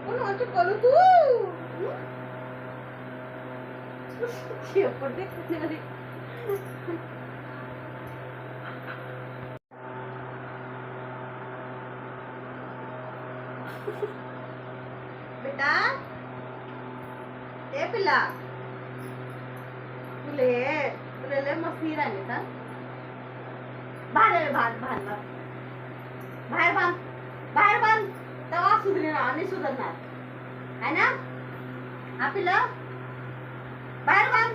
पण असं करू तू शेपट दे बेटा ए पिल्ला तुले तुले मस्ती राहिली का बाहेर बाहेर बाहेर बाहेर बांध बाहेर बांध तेव्हा सुधरणार आणि सुधरणार है ना हा पिल्ला बाहेर बांध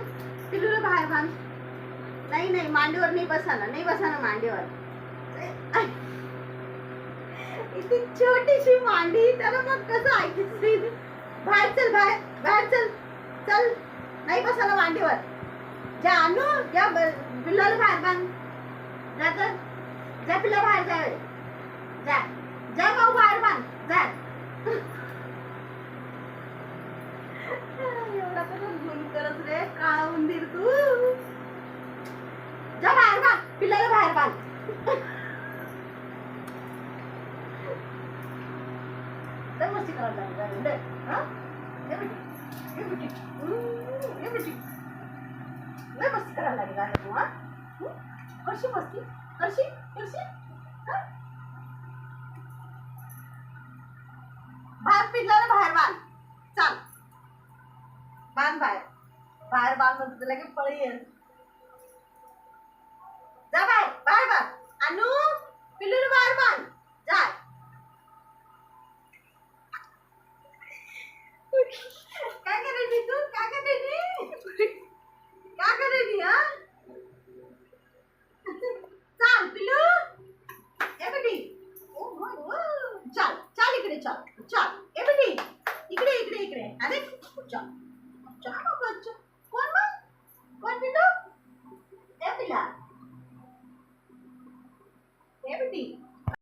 पिल्लूला बाहेर बांध नाही नाही मांडीवर नाही बसाना मांडीवर इतकी छोटीशी मांडी त्याला मग कसं ऐकायचं बाहेर चल बाहेर बाहेर चल चल नाही बसायला मांडीवर जा आणू जा पिल्लाला बाहेर बांध जा तर जा पिल्ला बाहेर जावे जा जा भाऊ बाहेर बांध जा एवढा कसं गुण करत रे काळा उंदीर तू जा बाहेर बांध पिल्लाला बाहेर बांध मस्ती करायला लागली हा ये बेटी लय मस्ती करायला लागली तू हा कशी मस्ती करशी बाहेर पिल्लाला बाहेर बांध चाल बांध बाहेर बांध म्हणतो तुला की पळी येईल जा बाहेर बांध आणू पिल्लूला बाहेर बांध जा काय करायची तू काय करायची हा चाल पिल्लू ए बेटी चल इकडे चल ए बेटी इकडे अरे चल बाबा कोण पिल्लू ए पिल्ला ए बेटी